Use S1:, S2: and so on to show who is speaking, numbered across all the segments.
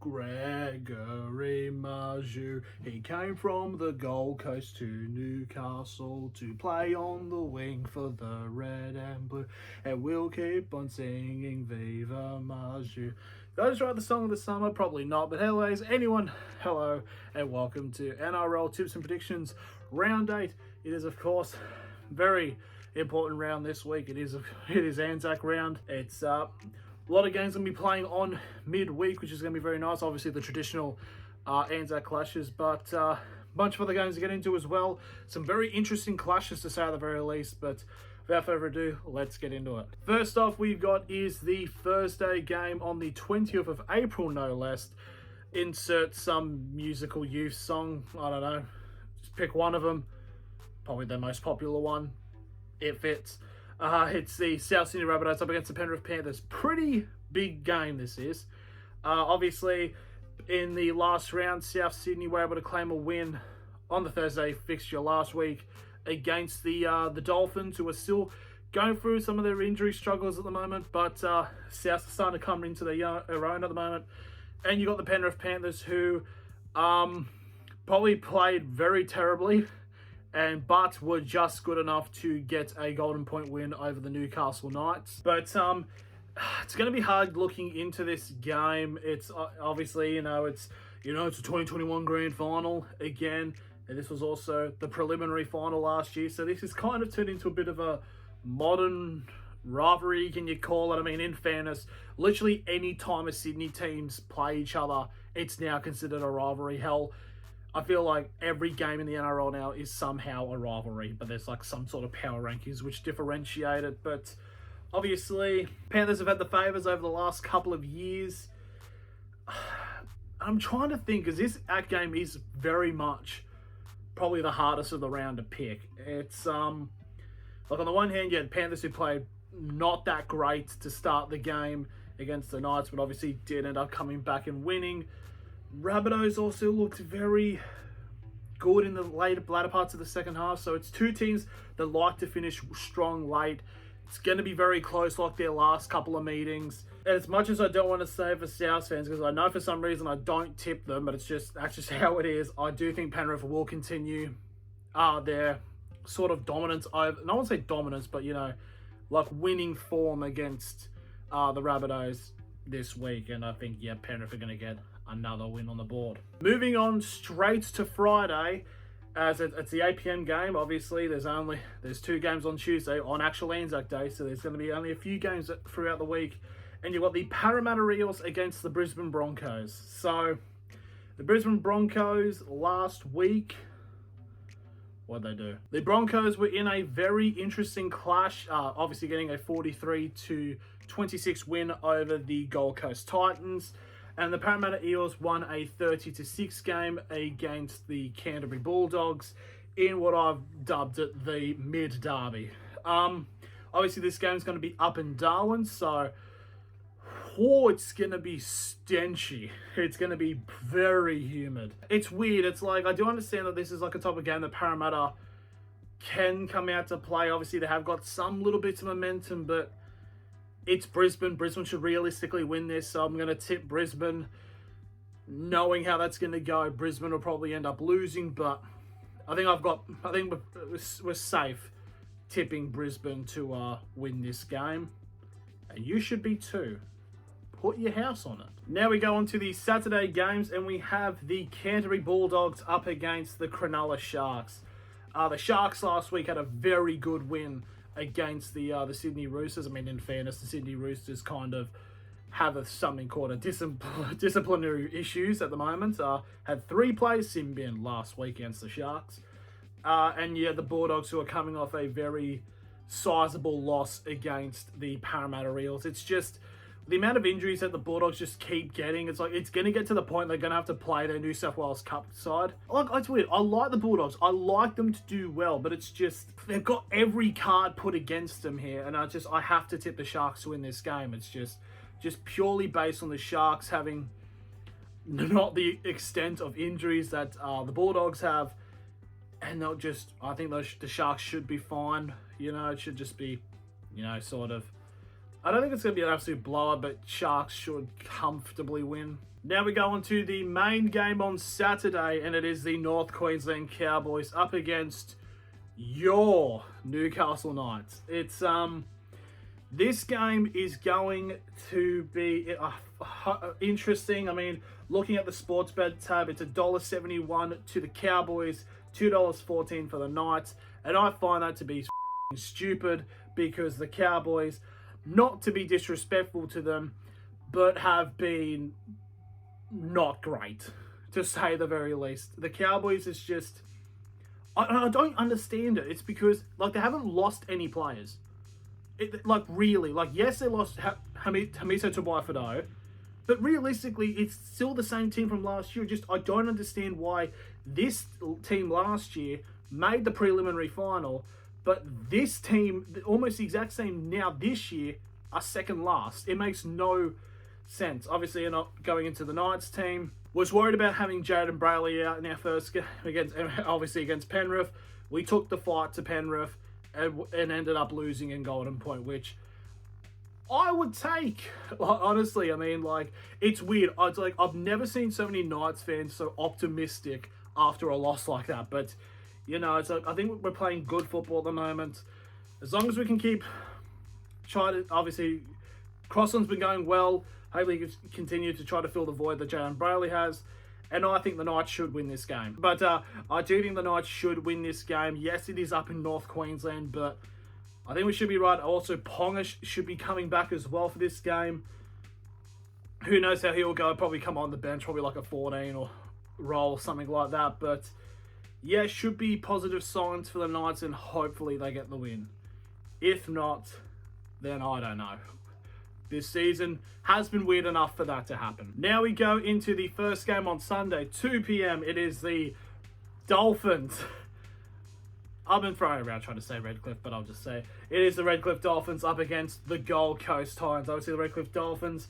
S1: Gregory Marzhew, he came from the Gold Coast to Newcastle to play on the wing for the red and blue, and we'll keep on singing Viva Marzhew. Did I just write the song of the summer? Probably not, but anyways, anyone, hello and welcome to NRL Tips and Predictions Round 8. It is, of course, very important round this week. It is Anzac Round. It's a lot of games going to be playing on midweek, which is going to be very nice. Obviously, the traditional Anzac clashes, but a bunch of other games to get into as well. Some very interesting clashes to say at the very least, but without further ado, let's get into it. First off, we've got is the Thursday game on the 20th of April, no less. Insert some musical youth song. I don't know. Just pick one of them. Probably the most popular one. It fits. It's the South Sydney Rabbitohs up against the Penrith Panthers. Pretty big game this is. Obviously, in the last round, South Sydney were able to claim a win on the Thursday fixture last week against the Dolphins, who are still going through some of their injury struggles at the moment. But South are starting to come into their own at the moment. And you got the Penrith Panthers, who probably played very terribly, but were just good enough to get a golden point win over the Newcastle Knights. But it's going to be hard looking into this game. It's obviously, it's a 2021 grand final again, and this was also the preliminary final last year. So this is kind of turned into a bit of a modern rivalry, can you call it? I mean, in fairness, literally any time a Sydney teams play each other, it's now considered a rivalry. Hell, I feel like every game in the NRL now is somehow a rivalry, but there's like some sort of power rankings which differentiate it. But obviously, Panthers have had the favours over the last couple of years. I'm trying to think, because this game is very much probably the hardest of the round to pick. It's like on the one hand, you had Panthers who played not that great to start the game against the Knights, but obviously did end up coming back and winning. Rabbitohs also looked very good in the latter parts of the second half. So it's two teams that like to finish strong late. It's going to be very close like their last couple of meetings. And as much as I don't want to say for South fans, because I know for some reason I don't tip them, but that's just how it is. I do think Penrith will continue their sort of dominance over, and I won't say dominance, but like winning form against the Rabbitohs this week. And I think, Penrith are going to get another win on the board. Moving on straight to Friday, as it's the 8 p.m. game. Obviously, there's two games on Tuesday on actual Anzac Day, so there's going to be only a few games throughout the week. And you've got the Parramatta Eels against the Brisbane Broncos. So the Brisbane Broncos last week, what'd they do? The Broncos were in a very interesting clash, obviously getting a 43-26 win over the Gold Coast Titans. And the Parramatta Eels won a 30-6 game against the Canterbury Bulldogs in what I've dubbed it the mid-derby. Obviously, this game's going to be up in Darwin, so it's going to be stenchy. It's going to be very humid. It's weird. It's like, I do understand that this is like a type of game that Parramatta can come out to play. Obviously, they have got some little bits of momentum, but it's Brisbane. Brisbane should realistically win this, so I'm going to tip Brisbane. Knowing how that's going to go, Brisbane will probably end up losing, but I think we're safe tipping Brisbane to win this game. And you should be too. Put your house on it. Now we go on to the Saturday games, and we have the Canterbury Bulldogs up against the Cronulla Sharks. The Sharks last week had a very good win against the Sydney Roosters. I mean, in fairness, the Sydney Roosters kind of have something called disciplinary issues at the moment. Had 3 players sin bin last week against the Sharks. And the Bulldogs, who are coming off a very sizable loss against the Parramatta Eels. It's just the amount of injuries that the Bulldogs just keep getting. It's like, it's going to get to the point they're going to have to play their New South Wales Cup side. Like, it's weird. I like the Bulldogs. I like them to do well, but it's just, they've got every card put against them here. And I have to tip the Sharks to win this game. It's just purely based on the Sharks having not the extent of injuries that the Bulldogs have. And I think the Sharks should be fine. It should just be, sort of I don't think it's going to be an absolute blowout, but Sharks should comfortably win. Now we go on to the main game on Saturday, and it is the North Queensland Cowboys up against your Newcastle Knights. It's this game is going to be interesting. I mean, looking at the sports bet tab, it's $1.71 to the Cowboys, $2.14 for the Knights, and I find that to be stupid because the Cowboys, not to be disrespectful to them, but have been not great, to say the very least. The Cowboys is just, I don't understand it. It's because, like, they haven't lost any players. Yes, they lost Hamiso Tabuai-Fidow, but realistically, it's still the same team from last year. Just, I don't understand why this team last year made the preliminary final, but this team, almost the exact same now this year, are second last. It makes no sense. Obviously, you're not going into the Knights team. Was worried about having Jaden Brayley out in our first game against Penrith. We took the fight to Penrith and ended up losing in Golden Point, which I would take. Honestly, I mean, like, it's weird. It's like, I've never seen so many Knights fans so optimistic after a loss like that. But, you know, it's like, I think we're playing good football at the moment. As long as we can keep trying to, obviously, Crossland's been going well. Hopefully he can continue to try to fill the void that Jaden Brayley has. And I think the Knights should win this game. But I do think the Knights should win this game. Yes, it is up in North Queensland, but I think we should be right. Also, Ponga should be coming back as well for this game. Who knows how he'll go. Probably come on the bench, probably like a 14 or role, something like that. But yeah, should be positive signs for the Knights, and hopefully they get the win. If not, then I don't know. This season has been weird enough for that to happen. Now we go into the first game on Sunday, 2 p.m. It is the Dolphins. I've been throwing around trying to say Redcliffe, but I'll just say it is the Redcliffe Dolphins up against the Gold Coast Titans. Obviously, the Redcliffe Dolphins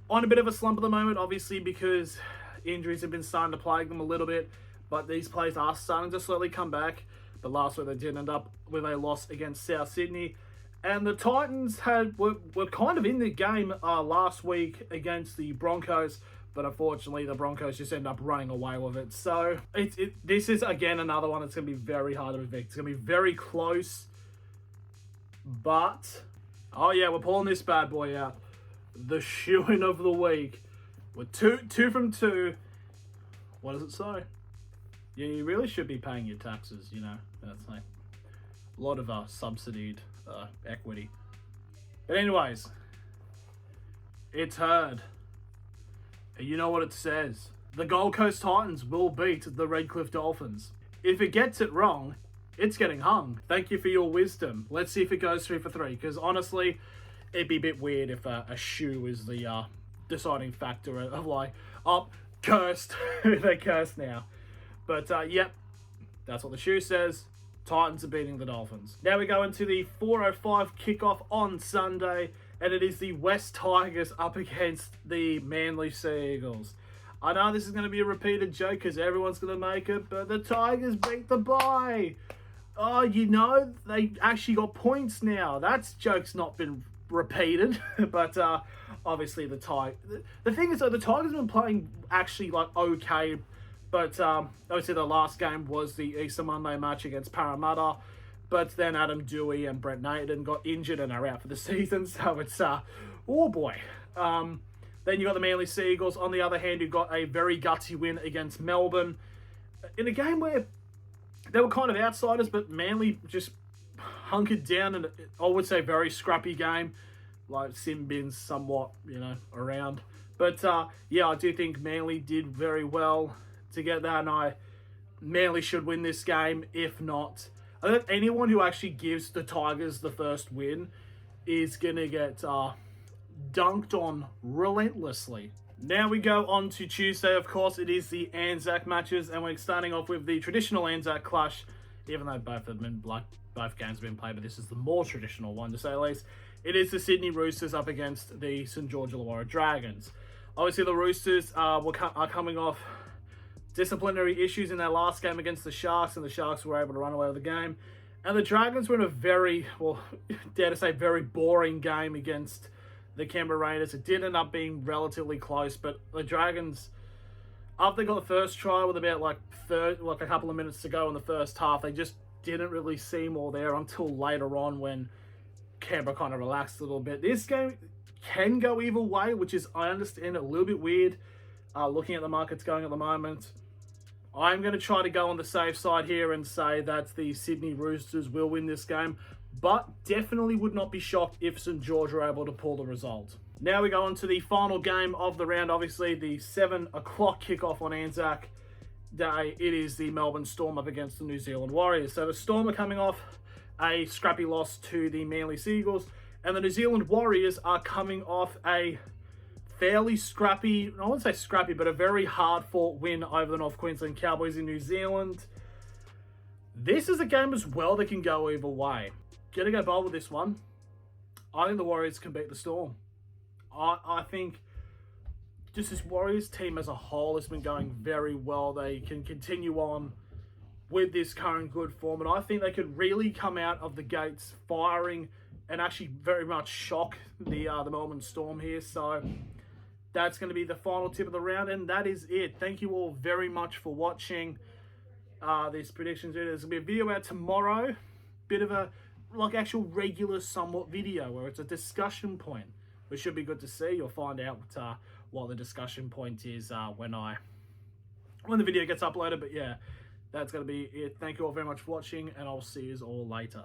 S1: on a bit of a slump at the moment, obviously, because injuries have been starting to plague them a little bit, but these players are starting to slowly come back. But last week they did end up with a loss against South Sydney. And the Titans were kind of in the game last week against the Broncos, but unfortunately the Broncos just end up running away with it. So this is, again, another one that's going to be very hard to predict. It's going to be very close, but, oh yeah, we're pulling this bad boy out. The shoe-in of the week. We're two from two. What does it say? Yeah, you really should be paying your taxes, you know. That's like a lot of subsidied equity. But anyways, it's heard. And you know what it says. The Gold Coast Titans will beat the Redcliffe Dolphins. If it gets it wrong, it's getting hung. Thank you for your wisdom. Let's see if it goes 3 for 3. Because honestly, it'd be a bit weird if a shoe is the deciding factor of like, oh, cursed. They're cursed now. But yep, that's what the shoe says. Titans are beating the Dolphins. Now we go into the 4:05 kickoff on Sunday, and it is the West Tigers up against the Manly Sea Eagles. I know this is going to be a repeated joke because everyone's going to make it, but the Tigers beat the bye. Oh, you know, they actually got points now. That joke's not been repeated, but obviously the thing is, though, the Tigers have been playing actually like okay. But obviously the last game was the Easter Monday match against Parramatta. But then Adam Dewey and Brent Naden got injured and are out for the season. So it's, oh boy. Then you got the Manly Sea Eagles. On the other hand, you got a very gutsy win against Melbourne. In a game where they were kind of outsiders, but Manly just hunkered down in, I would say, very scrappy game. Like sin bins somewhat, you know, around. But yeah, I do think Manly did very well to get that, and Manly should win this game. If not, I think anyone who actually gives the Tigers the first win is going to get dunked on relentlessly. Now we go on to Tuesday. Of course, it is the Anzac matches, and we're starting off with the traditional Anzac clash, even though both games have been played, but this is the more traditional one, to say the least. It is the Sydney Roosters up against the St. George Illawarra Dragons. Obviously, the Roosters are coming off disciplinary issues in their last game against the Sharks, and the Sharks were able to run away with the game. And the Dragons were in a very, well, dare to say, very boring game against the Canberra Raiders. It did end up being relatively close, but the Dragons, after they got the first try with about a couple of minutes to go in the first half, they just didn't really seem all there until later on when Canberra kind of relaxed a little bit. This game can go either way, which is, I understand, a little bit weird looking at the markets going at the moment. I'm going to try to go on the safe side here and say that the Sydney Roosters will win this game, but definitely would not be shocked if St George are able to pull the result. Now we go on to the final game of the round, obviously the 7 o'clock kickoff on Anzac Day. It is the Melbourne Storm up against the New Zealand Warriors. So the Storm are coming off a scrappy loss to the Manly Seagulls, and the New Zealand Warriors are coming off a fairly scrappy, I wouldn't say scrappy, but a very hard-fought win over the North Queensland Cowboys in New Zealand. This is a game as well that can go either way. Gonna go bold with this one. I think the Warriors can beat the Storm. I think just this Warriors team as a whole has been going very well. They can continue on with this current good form, and I think they could really come out of the gates firing and actually very much shock the Melbourne Storm here. So that's going to be the final tip of the round, and that is it. Thank you all very much for watching these predictions. There's going to be a video out tomorrow. Bit of a, actual regular somewhat video where it's a discussion point, which should be good to see. You'll find out what the discussion point is when the video gets uploaded. But yeah, that's going to be it. Thank you all very much for watching, and I'll see you all later.